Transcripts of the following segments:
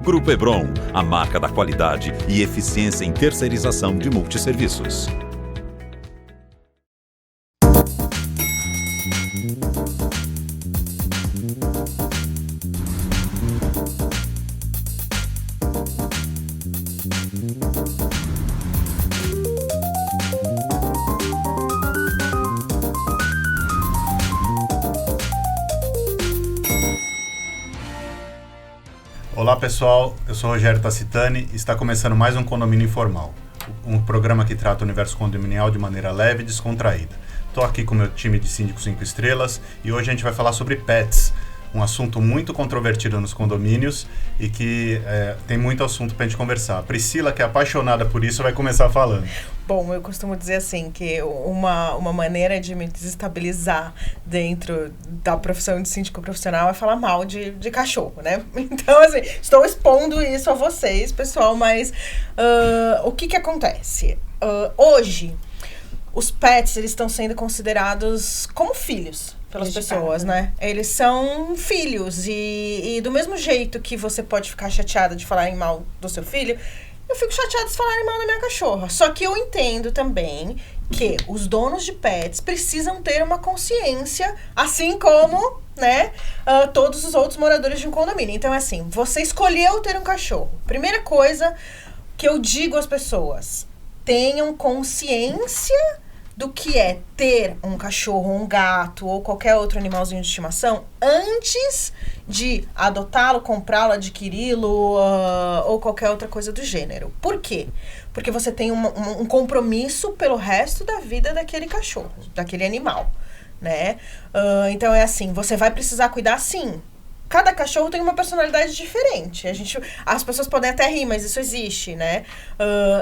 Grupo Hebron, a marca da qualidade e eficiência em terceirização de multisserviços. Olá pessoal, eu sou Rogério Tacitani e está começando mais um Condomínio Informal, um programa que trata o universo condominial de maneira leve e descontraída. Estou aqui com o meu time de síndicos 5 estrelas e hoje a gente vai falar sobre pets, um assunto muito controvertido nos condomínios e que tem muito assunto para a gente conversar. A Priscila, que é apaixonada por isso, vai começar falando. Bom, eu costumo dizer assim, que uma maneira de me desestabilizar dentro da profissão de síndico profissional é falar mal de cachorro, né? Então, assim, estou expondo isso a vocês, pessoal, mas o que acontece? Hoje, os pets, eles estão sendo considerados como filhos pelas pessoas, né? Eles são filhos e do mesmo jeito que você pode ficar chateada de falarem mal do seu filho, eu fico chateada de falarem mal da minha cachorra. Só que eu entendo também que os donos de pets precisam ter uma consciência, assim como, né, todos os outros moradores de um condomínio. Então, é assim, você escolheu ter um cachorro. Primeira coisa que eu digo às pessoas, tenham consciência do que é ter um cachorro, um gato ou qualquer outro animalzinho de estimação antes de adotá-lo, comprá-lo, adquiri-lo ou qualquer outra coisa do gênero. Por quê? Porque você tem um compromisso pelo resto da vida daquele cachorro, daquele animal, né? Então é assim, você vai precisar cuidar sim. Cada cachorro tem uma personalidade diferente. As pessoas podem até rir, mas isso existe, né?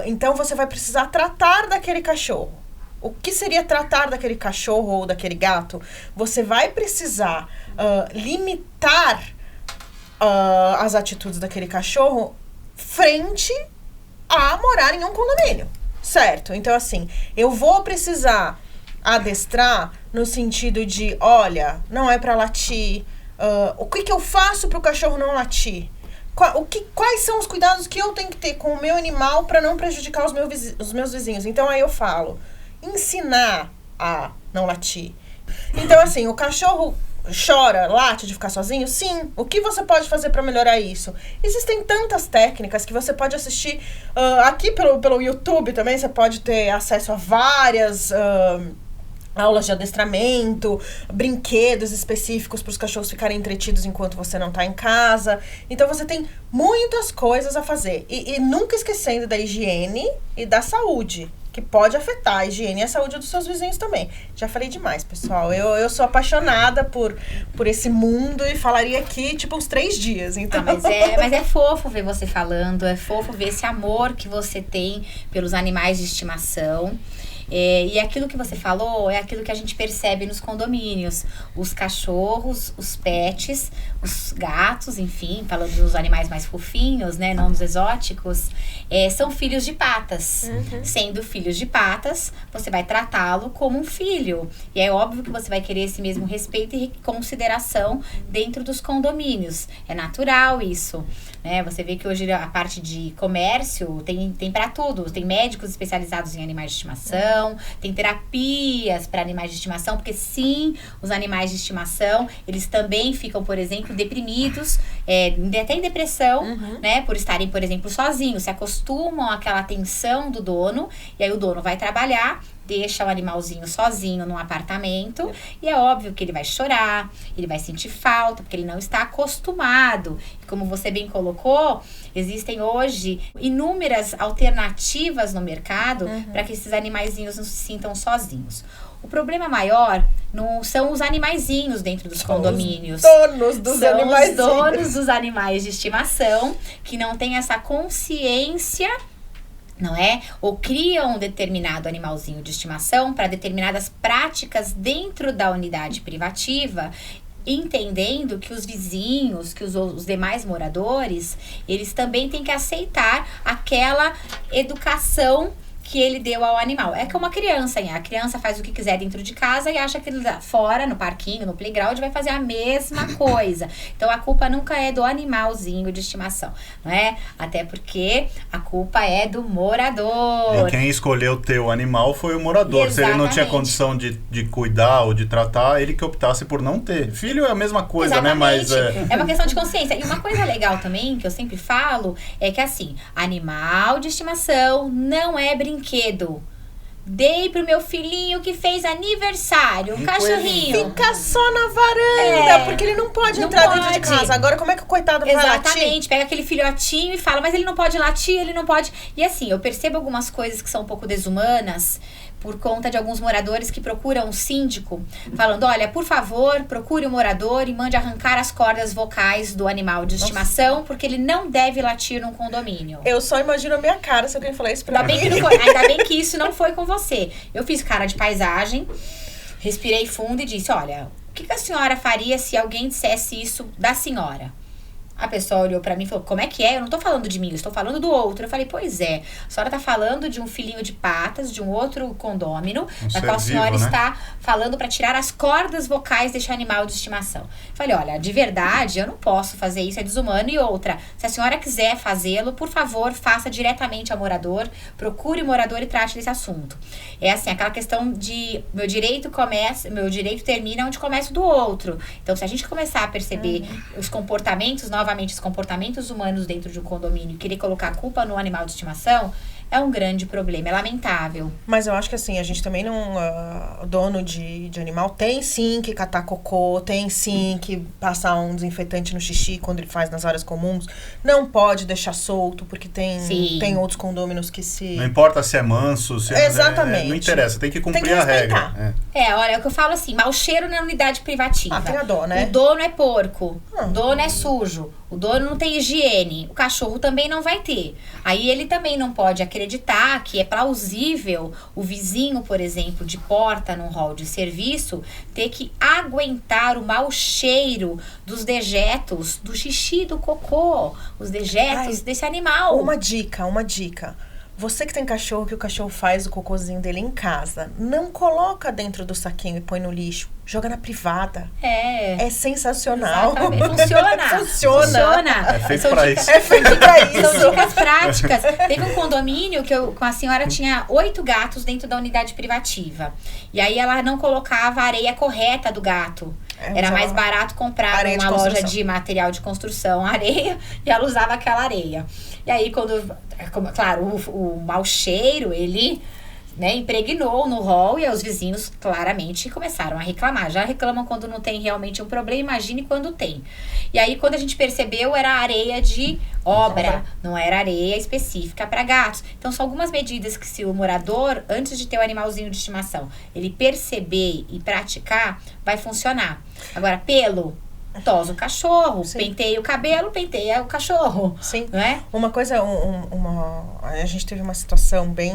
Então você vai precisar tratar daquele cachorro. O que seria tratar daquele cachorro ou daquele gato? Você vai precisar limitar as atitudes daquele cachorro frente a morar em um condomínio, certo? Então, assim, eu vou precisar adestrar no sentido de, olha, não é pra latir. O que eu faço pro cachorro não latir? Quais são os cuidados que eu tenho que ter com o meu animal para não prejudicar os meus vizinhos? Então, aí eu falo, ensinar a não latir. Então, assim, o cachorro chora, late de ficar sozinho? Sim. O que você pode fazer para melhorar isso? Existem tantas técnicas que você pode assistir aqui pelo YouTube também. Você pode ter acesso a várias aulas de adestramento, brinquedos específicos para os cachorros ficarem entretidos enquanto você não está em casa. Então, você tem muitas coisas a fazer. E nunca esquecendo da higiene e da saúde, que pode afetar a higiene e a saúde dos seus vizinhos também. Já falei demais, pessoal. Eu sou apaixonada por esse mundo e falaria aqui, tipo, uns 3 dias. Então. Mas é fofo ver você falando, é fofo ver esse amor que você tem pelos animais de estimação. E aquilo que você falou é aquilo que a gente percebe nos condomínios. Os cachorros, os pets, os gatos, enfim, falando dos animais mais fofinhos, né, não dos exóticos, são filhos de patas. Uhum. Sendo filhos de patas, você vai tratá-lo como um filho. E é óbvio que você vai querer esse mesmo respeito e consideração dentro dos condomínios. É natural isso, né? Você vê que hoje a parte de comércio tem para tudo. Tem médicos especializados em animais de estimação, tem terapias para animais de estimação, porque sim, os animais de estimação, eles também ficam, por exemplo, deprimidos, até em depressão, uhum, né, por estarem, por exemplo, sozinhos, se acostumam àquela atenção do dono, e aí o dono vai trabalhar, deixa o animalzinho sozinho num apartamento, e é óbvio que ele vai chorar, ele vai sentir falta, porque ele não está acostumado. E como você bem colocou, existem hoje inúmeras alternativas no mercado, uhum, para que esses animaizinhos não se sintam sozinhos. O problema maior não são os animaizinhos dentro dos condomínios. Donos dos animais. Os donos dos animais de estimação, que não têm essa consciência, não é? Ou criam um determinado animalzinho de estimação para determinadas práticas dentro da unidade privativa, entendendo que os vizinhos, que os demais moradores, eles também têm que aceitar aquela educação que ele deu ao animal. É como uma criança, hein? A criança faz o que quiser dentro de casa e acha que ele lá fora, no parquinho, no playground, vai fazer a mesma coisa. Então, a culpa nunca é do animalzinho de estimação, não é? Até porque a culpa é do morador. E quem escolheu ter o animal foi o morador. Exatamente. Se ele não tinha condição de cuidar ou de tratar, ele que optasse por não ter. Filho é a mesma coisa, Exatamente. né? Mas é uma questão de consciência. E uma coisa legal também, que eu sempre falo, é que assim, animal de estimação não é brinquedo. Dei pro meu filhinho que fez aniversário, um cachorrinho. Fica só na varanda, É. porque ele não pode Não entrar dentro de pode. casa. Agora, como é que o coitado vai latir? Exatamente, pega aquele filhotinho e fala, mas ele não pode latir, ele não pode... E assim, eu percebo algumas coisas que são um pouco desumanas por conta de alguns moradores que procuram um síndico, falando, olha, por favor, procure o morador e mande arrancar as cordas vocais do animal de estimação, porque ele não deve latir num condomínio. Eu só imagino a minha cara se alguém falar isso pra Ainda mim. bem que não foi, ainda bem que isso não foi com você. Eu fiz cara de paisagem, respirei fundo e disse, olha, o que a senhora faria se alguém dissesse isso da senhora? A pessoa olhou pra mim e falou, como é que é? Eu não tô falando de mim, eu estou falando do outro. Eu falei, pois é, a senhora tá falando de um filhinho de patas, de um outro condômino, da qual a senhora está falando pra tirar as cordas vocais deste animal de estimação. Eu falei, olha, de verdade, eu não posso fazer isso, é desumano. E outra, se a senhora quiser fazê-lo, por favor, faça diretamente ao morador, procure o morador e trate desse assunto. É assim, aquela questão de meu direito termina onde começa o do outro. Então, se a gente começar a perceber os comportamentos, novamente, os comportamentos humanos dentro de um condomínio e querer colocar a culpa no animal de estimação, é um grande problema, é lamentável. Mas eu acho que assim, a gente também não... O dono de animal tem sim que catar cocô, tem sim que passar um desinfetante no xixi quando ele faz nas áreas comuns. Não pode deixar solto, porque tem outros condôminos que se... não importa se é manso, se Exatamente. não interessa, tem que cumprir Tem que a regra. respeitar. Olha, é o que eu falo assim, mau cheiro na unidade privativa. tem a dó, né? O dono é porco, o dono é sujo, o dono não tem higiene, o cachorro também não vai ter. Aí ele também não pode acreditar que é plausível o vizinho, por exemplo, de porta num hall de serviço, ter que aguentar o mau cheiro dos dejetos, do xixi, do cocô, os dejetos desse animal. Uma dica. Você que tem cachorro, que o cachorro faz o cocôzinho dele em casa, não coloca dentro do saquinho e põe no lixo. Joga na privada. É sensacional. Exatamente. Funciona. É feito pra isso. É feito pra São isso. dicas práticas. Teve um condomínio que com a senhora tinha 8 gatos dentro da unidade privativa. E aí ela não colocava a areia correta do gato. Era mais barato comprar numa loja de material de construção areia, e ela usava aquela areia. E aí, claro, o mau cheiro, ele impregnou no hall, e aí os vizinhos claramente começaram a reclamar. Já reclamam quando não tem realmente um problema, imagine quando tem. E aí, quando a gente percebeu, era areia de obra, não era areia específica para gatos. Então, são algumas medidas que, se o morador, antes de ter o animalzinho de estimação, ele perceber e praticar, vai funcionar. Agora, pelo... tosa o cachorro, penteia o cabelo, penteia o cachorro. Sim. Não é? Uma coisa, a gente teve uma situação bem...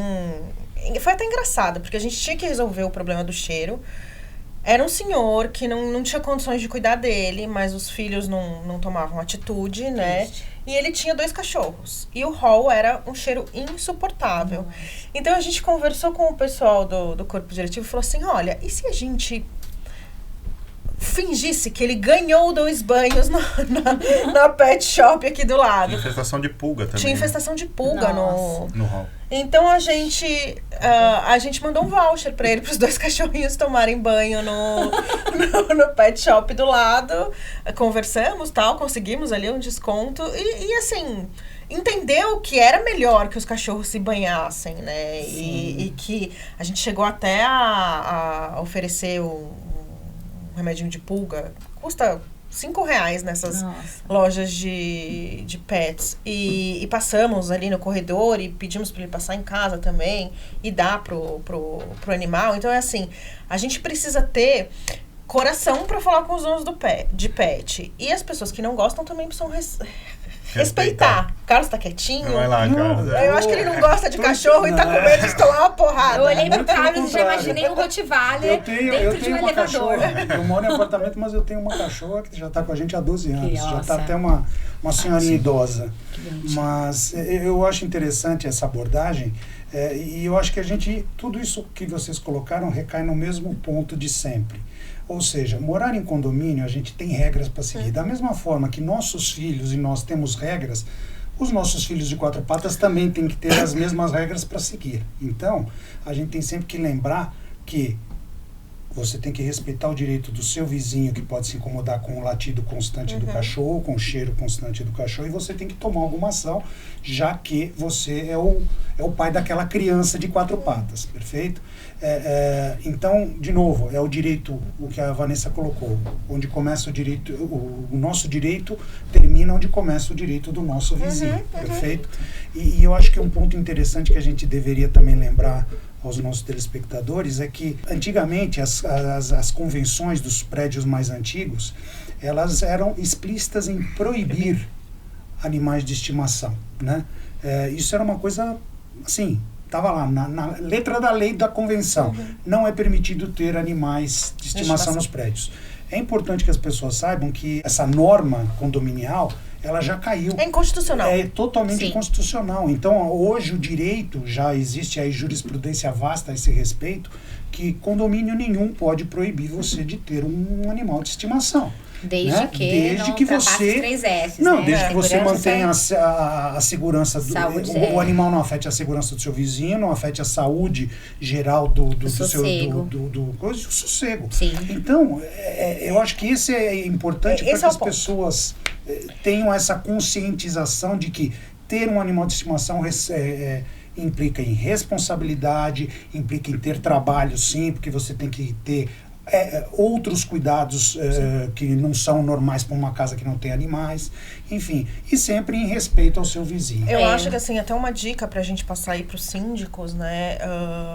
Foi até engraçada, porque a gente tinha que resolver o problema do cheiro. Era um senhor que não tinha condições de cuidar dele, mas os filhos não tomavam atitude, né? E ele tinha 2 cachorros. E o hall era um cheiro insuportável. Então, a gente conversou com o pessoal do corpo diretivo e falou assim, olha, e se a gente... fingisse que ele ganhou 2 banhos na pet shop aqui do lado. Tinha infestação de pulga também. Tinha infestação de pulga no hall. Então a gente mandou um voucher pra ele, pros 2 cachorrinhos tomarem banho no pet shop do lado. Conversamos, conseguimos ali um desconto e assim... entendeu que era melhor que os cachorros se banhassem, né? E que a gente chegou até a oferecer um remedinho de pulga. Custa R$5 nessas lojas de pets. E passamos ali no corredor e pedimos para ele passar em casa também e dar pro animal. Então é assim, a gente precisa ter coração pra falar com os donos de pet. E as pessoas que não gostam também precisam respeitar. O Carlos tá quietinho. Vai lá, Carlos. Eu acho que ele não gosta de cachorro e tá com medo de tomar uma porrada. Eu olhei pro Muito pelo Carlos e já contrário. imaginei um Rottweiler dentro de um uma elevador. cachorra. Eu moro em apartamento, mas eu tenho uma cachorra que já está com a gente há 12 anos. Já Nossa. está até uma senhorinha idosa. Mas eu acho interessante essa abordagem. E eu acho que tudo isso que vocês colocaram recai no mesmo ponto de sempre. Ou seja, morar em condomínio, a gente tem regras para seguir. Da mesma forma que nossos filhos e nós temos regras, os nossos filhos de 4 patas também têm que ter as mesmas regras para seguir. Então, a gente tem sempre que lembrar que você tem que respeitar o direito do seu vizinho, que pode se incomodar com o latido constante do cachorro, com o cheiro constante do cachorro, e você tem que tomar alguma ação, já que você é o pai daquela criança de 4 patas, perfeito? Então, de novo, é o direito, o que a Vanessa colocou, onde começa o direito, o nosso direito termina onde começa o direito do nosso vizinho, perfeito? E eu acho que um ponto interessante que a gente deveria também lembrar aos nossos telespectadores é que antigamente as convenções dos prédios mais antigos, elas eram explícitas em proibir animais de estimação, né? Isso era uma coisa assim, estava lá na letra da lei da convenção. Não é permitido ter animais de estimação nos prédios. É importante que as pessoas saibam que essa norma condominial, ela já caiu. É inconstitucional. É totalmente inconstitucional. Então, hoje o direito, já existe aí jurisprudência vasta a esse respeito, que condomínio nenhum pode proibir você de ter um animal de estimação. Desde que você 3 Fs, não, né? desde que você Segurança, mantenha a segurança do saúde, o animal não afete a segurança do seu vizinho, não afete a saúde geral do sossego. do sossego. Sim. Então, eu acho que isso é importante para que as pessoas tenham essa conscientização de que ter um animal de estimação implica em responsabilidade, implica em ter trabalho, sim, porque você tem que ter outros cuidados que não são normais para uma casa que não tem animais, enfim, e sempre em respeito ao seu vizinho. Eu acho que assim, até uma dica pra gente passar aí pros síndicos, né?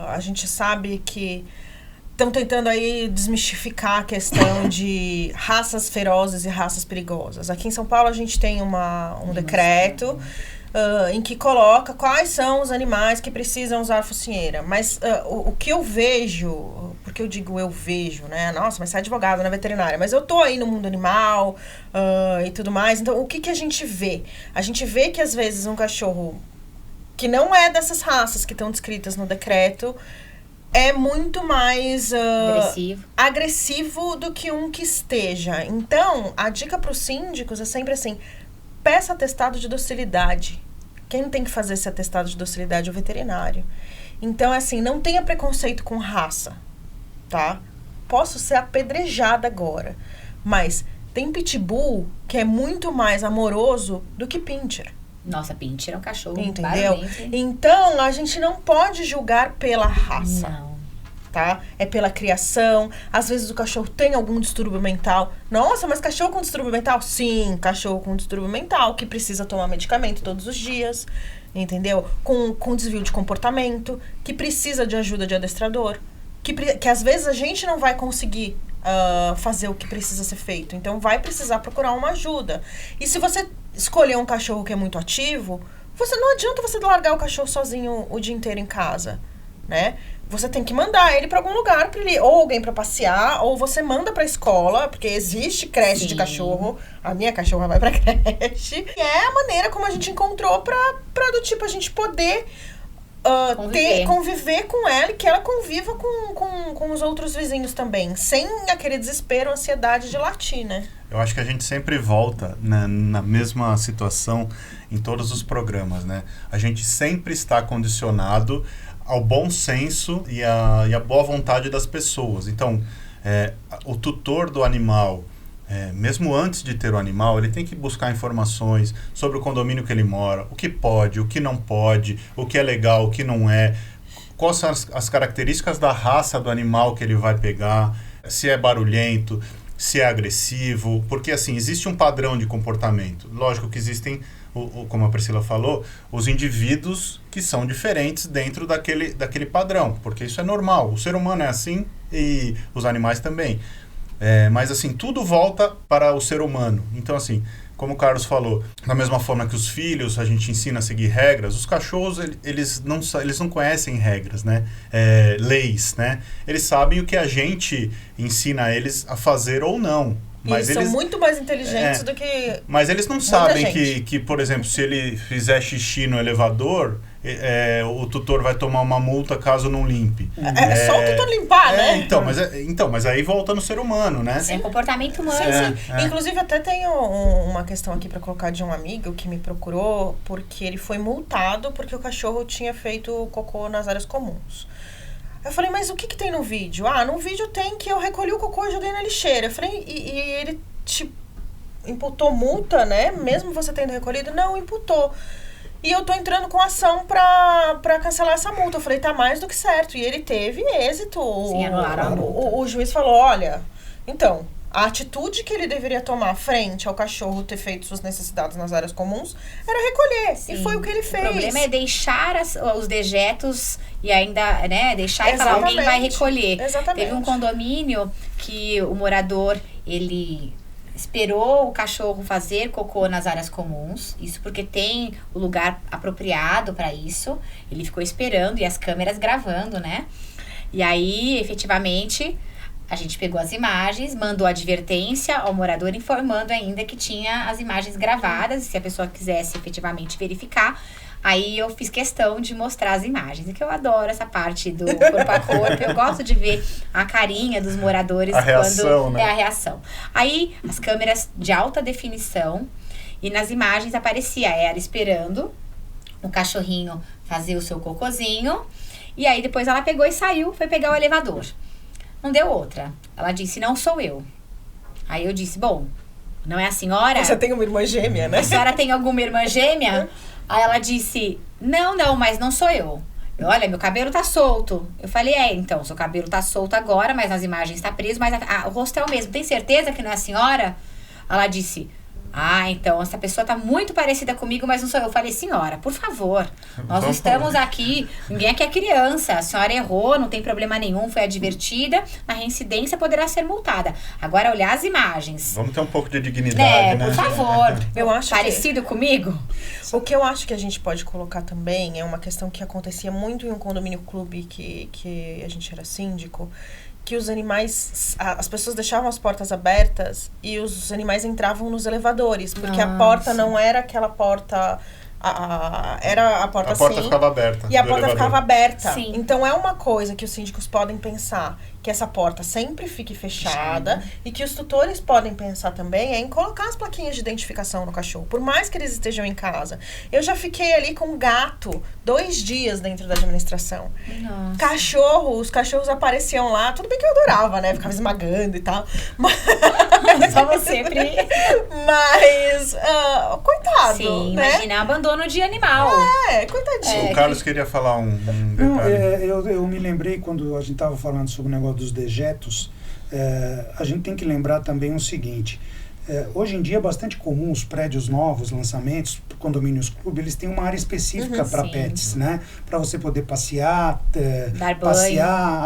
A gente sabe que estão tentando aí desmistificar a questão de raças ferozes e raças perigosas. Aqui em São Paulo a gente tem um decreto em que coloca quais são os animais que precisam usar focinheira. Mas o que eu vejo, porque eu digo eu vejo, né? Nossa, mas você é advogado na veterinária. Mas eu tô aí no mundo animal e tudo mais. Então, o que a gente vê? A gente vê que às vezes um cachorro que não é dessas raças que estão descritas no decreto é muito mais agressivo do que um que esteja. Então, a dica para os síndicos é sempre assim: peça atestado de docilidade. Quem tem que fazer esse atestado de docilidade é o veterinário. Então, assim, não tenha preconceito com raça, tá? Posso ser apedrejada agora, mas tem pitbull que é muito mais amoroso do que pincher. Nossa, pincher é um cachorro. Entendeu? Então, a gente não pode julgar pela raça. Não. Tá? É pela criação. Às vezes o cachorro tem algum distúrbio mental. Nossa, mas cachorro com distúrbio mental? Sim, cachorro com distúrbio mental, que precisa tomar medicamento todos os dias, entendeu? Com desvio de comportamento, que precisa de ajuda de adestrador, que às vezes a gente não vai conseguir fazer o que precisa ser feito. Então vai precisar procurar uma ajuda. E se você escolher um cachorro que é muito ativo, não adianta você largar o cachorro sozinho o dia inteiro em casa, né? Você tem que mandar ele para algum lugar, ou alguém para passear, ou você manda para escola, porque existe creche de cachorro. A minha cachorra vai para creche. E é a maneira como a gente encontrou para do tipo a gente poder conviver com ela e que ela conviva com os outros vizinhos também, sem aquele desespero, ansiedade de latir, né? Eu acho que a gente sempre volta na mesma situação em todos os programas, né? A gente sempre está condicionado ao bom senso e a boa vontade das pessoas. Então, o tutor do animal, mesmo antes de ter o animal, ele tem que buscar informações sobre o condomínio que ele mora, o que pode, o que não pode, o que é legal, o que não é, quais são as características da raça do animal que ele vai pegar, se é barulhento, se é agressivo, porque assim, existe um padrão de comportamento. Lógico que existem, como a Priscila falou, os indivíduos que são diferentes dentro daquele padrão, porque isso é normal, o ser humano é assim e os animais também. Mas assim, tudo volta para o ser humano. Então assim, como o Carlos falou, da mesma forma que os filhos a gente ensina a seguir regras, os cachorros eles não conhecem regras, né? Leis, né? Eles sabem o que a gente ensina eles a fazer ou não. Mas eles são muito mais inteligentes do que... Mas eles não sabem que, por exemplo, se ele fizer xixi no elevador, o tutor vai tomar uma multa caso não limpe. É só o tutor limpar, né? Mas aí volta no ser humano, né? É comportamento humano. Sim. Inclusive, até tenho uma questão aqui para colocar de um amigo que me procurou porque ele foi multado porque o cachorro tinha feito cocô nas áreas comuns. Eu falei, mas o que tem no vídeo? No vídeo tem que eu recolhi o cocô e joguei na lixeira. Eu falei, e ele te imputou multa, né? Mesmo você tendo recolhido? Não, imputou. E eu tô entrando com ação pra cancelar essa multa. Eu falei, tá mais do que certo. E ele teve êxito. Sim, anularam a multa. O juiz falou, olha, então, a atitude que ele deveria tomar frente ao cachorro ter feito suas necessidades nas áreas comuns era recolher. Sim. E foi o que ele fez. O problema é deixar os dejetos e ainda, né, deixar e falar, alguém vai recolher. Exatamente. Teve um condomínio que o morador, ele esperou o cachorro fazer cocô nas áreas comuns, isso porque tem o lugar apropriado para isso. Ele ficou esperando e as câmeras gravando, né? E aí, efetivamente, a gente pegou as imagens, mandou advertência ao morador informando ainda que tinha as imagens gravadas, se a pessoa quisesse efetivamente verificar. Aí eu fiz questão de mostrar as imagens, que eu adoro essa parte do corpo a corpo, eu gosto de ver a carinha dos moradores quando é a reação. Aí as câmeras de alta definição e nas imagens aparecia ela esperando o cachorrinho fazer o seu cocôzinho e aí depois ela pegou e saiu, foi pegar o elevador. Não deu outra. Ela disse, não sou eu. Aí eu disse, bom, não é a senhora? Você tem uma irmã gêmea, né? A senhora tem alguma irmã gêmea? Aí ela disse, não, mas não sou eu. Olha, meu cabelo tá solto. Eu falei, então, seu cabelo tá solto agora, mas nas imagens tá preso, mas o rosto é o mesmo. Tem certeza que não é a senhora? Ela disse, então, essa pessoa tá muito parecida comigo, mas não sou eu. Eu falei, senhora, por favor, nós não estamos aqui, ninguém aqui é criança, a senhora errou, não tem problema nenhum, foi advertida, na reincidência poderá ser multada. Agora, olhar as imagens. Vamos ter um pouco de dignidade, né? Por favor. Eu acho parecido comigo? O que eu acho que a gente pode colocar também é uma questão que acontecia muito em um condomínio clube que a gente era síndico, que os animais, as pessoas deixavam as portas abertas e os animais entravam nos elevadores, porque a porta não era aquela porta, era a porta assim. A porta ficava aberta. E a porta ficava aberta. Sim. Então é uma coisa que os síndicos podem pensar, que essa porta sempre fique fechada e que os tutores podem pensar também em colocar as plaquinhas de identificação no cachorro, por mais que eles estejam em casa. Eu já fiquei ali com um gato 2 dias dentro da administração. Nossa. Os cachorros apareciam lá, tudo bem que eu adorava, né? Ficava esmagando e tal. Mas... Só você, Pri. Mas, coitado, sim, né? Imagina abandono de animal. Coitadinho. O Carlos queria falar um detalhe. Eu me lembrei quando a gente estava falando sobre o negócio dos dejetos, a gente tem que lembrar também o seguinte, hoje em dia é bastante comum os prédios novos, lançamentos, condomínios clube, eles têm uma área específica para pets, né? Para você poder passear,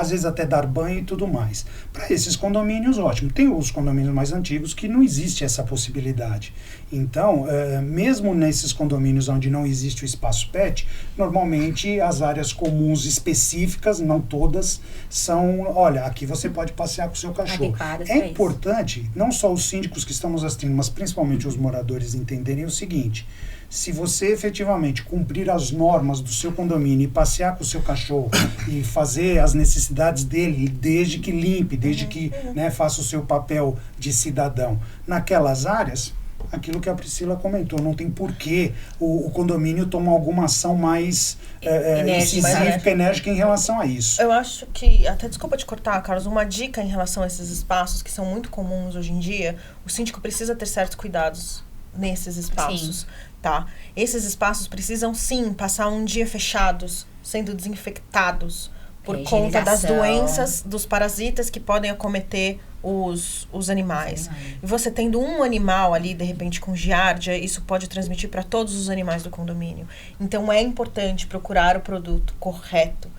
às vezes até dar banho e tudo mais. Para esses condomínios, ótimo. Tem os condomínios mais antigos que não existe essa possibilidade. Então, mesmo nesses condomínios onde não existe o espaço pet, normalmente as áreas comuns específicas, não todas, são, olha, aqui você pode passear com o seu cachorro. É importante, não só os síndicos que estamos assistindo, mas principalmente os moradores entenderem o seguinte: se você efetivamente cumprir as normas do seu condomínio e passear com o seu cachorro e fazer as necessidades dele, desde que limpe, desde que, né, faça o seu papel de cidadão naquelas áreas, aquilo que a Priscila comentou, não tem porquê o condomínio tomar alguma ação mais enérgica em relação a isso. Eu acho que, até desculpa te cortar, Carlos, uma dica em relação a esses espaços que são muito comuns hoje em dia, o síndico precisa ter certos cuidados nesses espaços, tá? Esses espaços precisam sim passar um dia fechados, sendo desinfectados por conta das doenças, dos parasitas que podem acometer os animais. E você tendo um animal ali, de repente, com giardia, isso pode transmitir para todos os animais do condomínio. Então, é importante procurar o produto correto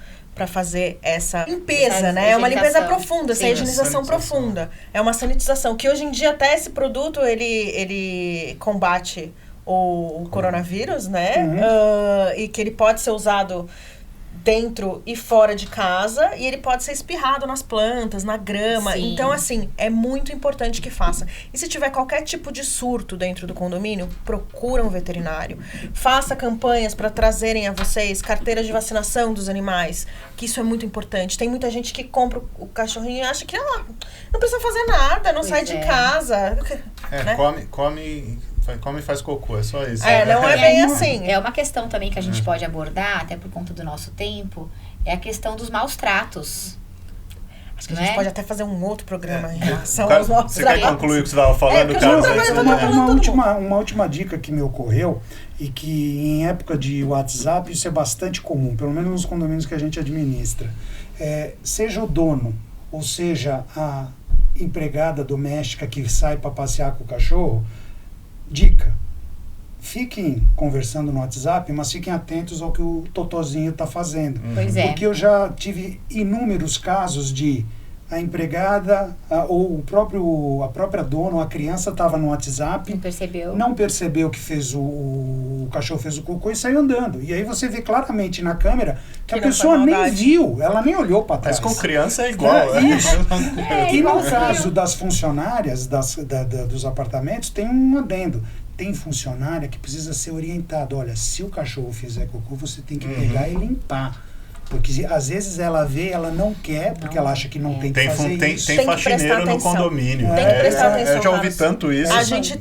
para fazer essa limpeza, Essa né? É uma limpeza higienização. profunda, essa Sim. higienização profunda. É uma sanitização, que hoje em dia até esse produto, ele combate o coronavírus, né? E que ele pode ser usado dentro e fora de casa, e ele pode ser espirrado nas plantas, na grama. Sim. Então, assim, é muito importante que faça. E se tiver qualquer tipo de surto dentro do condomínio, procura um veterinário. Faça campanhas para trazerem a vocês carteiras de vacinação dos animais, que isso é muito importante. Tem muita gente que compra o cachorrinho e acha que não precisa fazer nada, não Pois sai de é. casa. Né? Come e faz cocô, é só isso. Não é bem assim. É uma questão também que a gente pode abordar, até por conta do nosso tempo, é a questão dos maus tratos. Acho que a Não gente é? pode até fazer um outro programa em relação Cara, aos nossos você quer tratos. concluir o que você estava falando, porque Carlos? eu Antes, tô né? falando Uma última dica que me ocorreu e que em época de WhatsApp isso é bastante comum, pelo menos nos condomínios que a gente administra. Seja o dono, ou seja a empregada doméstica que sai para passear com o cachorro, dica: fiquem conversando no WhatsApp, mas fiquem atentos ao que o Totozinho está fazendo. Pois é. Porque eu já tive inúmeros casos de a empregada ou a própria dona ou a criança estava no WhatsApp, Não percebeu? não percebeu que fez o cachorro fez o cocô e saiu andando. E aí você vê claramente na câmera que a não foi pessoa nem maldade. viu, ela nem olhou para trás. Mas com criança é igual. Isso. É, E no igualzinho. caso das funcionárias dos apartamentos, tem um adendo. Tem funcionária que precisa ser orientada. Olha, se o cachorro fizer cocô, você tem que pegar e limpar. Porque às vezes ela vê, ela não quer, porque ela acha que não tem que fazer isso. Tem Tem que faxineiro prestar no atenção. condomínio. Tem que prestar atenção, Eu já ouvi Carlos. tanto isso. A gente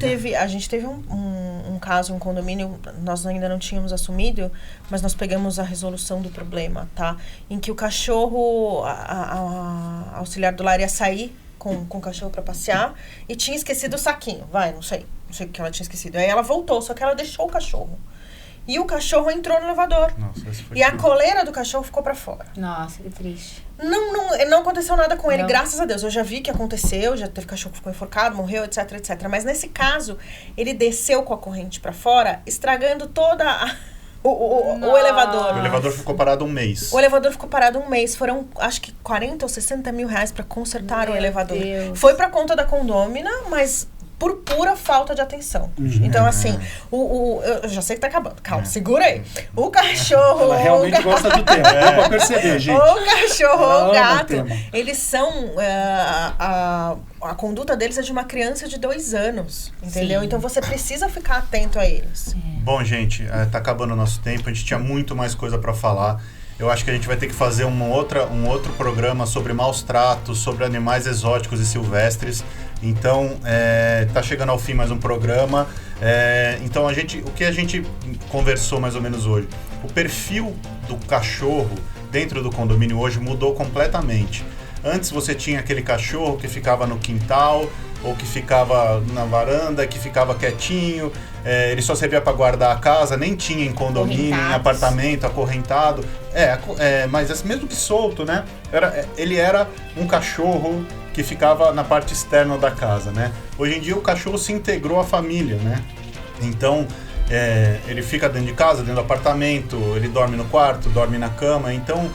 teve um caso, um condomínio, nós ainda não tínhamos assumido, mas nós pegamos a resolução do problema, tá? Em que o cachorro, a auxiliar do lar ia sair com o cachorro para passear e tinha esquecido o saquinho. Não sei o que ela tinha esquecido. Aí ela voltou, só que ela deixou o cachorro. E o cachorro entrou no elevador. Nossa, esse foi E a tudo. coleira do cachorro ficou para fora. Nossa, que triste. Não aconteceu nada com ele, Não. graças a Deus. Eu já vi que aconteceu, já teve cachorro que ficou enforcado, morreu, etc, etc. Mas nesse caso, ele desceu com a corrente pra fora, estragando toda o elevador. O elevador ficou parado um mês. O elevador ficou parado um mês. Foram, acho que 40 ou 60 mil reais pra consertar o Meu elevador. Deus. Foi pra conta da condômina, mas por pura falta de atenção. Então, assim, eu já sei que tá acabando. Calma, segura aí. O cachorro... Ela realmente gosta do tema, dá pra perceber, gente. O cachorro Ela ou o ama o gato, tema. eles são... a conduta deles é de uma criança de 2 anos, entendeu? Sim. Então você precisa ficar atento a eles. Bom, gente, tá acabando o nosso tempo. A gente tinha muito mais coisa para falar. Eu acho que a gente vai ter que fazer um outro programa sobre maus tratos, sobre animais exóticos e silvestres. Então, tá chegando ao fim mais um programa. Então, o que a gente conversou mais ou menos hoje? O perfil do cachorro dentro do condomínio hoje mudou completamente. Antes você tinha aquele cachorro que ficava no quintal, ou que ficava na varanda, que ficava quietinho, ele só servia para guardar a casa, nem tinha em condomínio, em Acorrentados. apartamento, acorrentado. Mas mesmo que solto, né? Ele era um cachorro que ficava na parte externa da casa, né? Hoje em dia o cachorro se integrou à família, né? Então, ele fica dentro de casa, dentro do apartamento, ele dorme no quarto, dorme na cama. Então,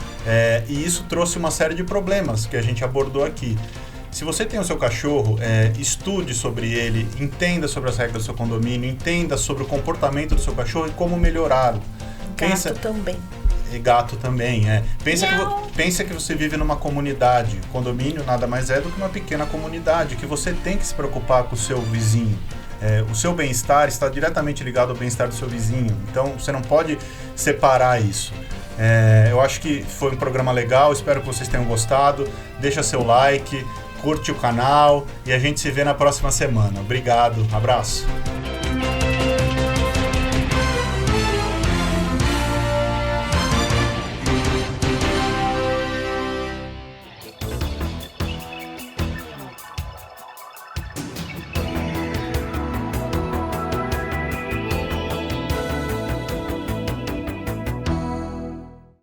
e isso trouxe uma série de problemas que a gente abordou aqui. Se você tem o seu cachorro, estude sobre ele, entenda sobre as regras do seu condomínio, entenda sobre o comportamento do seu cachorro e como melhorá-lo. Gato também. E gato também, Pensa que você vive numa comunidade. Condomínio nada mais é do que uma pequena comunidade, que você tem que se preocupar com o seu vizinho. O seu bem-estar está diretamente ligado ao bem-estar do seu vizinho. Então, você não pode separar isso. Eu acho que foi um programa legal, espero que vocês tenham gostado. Deixa seu like, curte o canal e a gente se vê na próxima semana. Obrigado, abraço.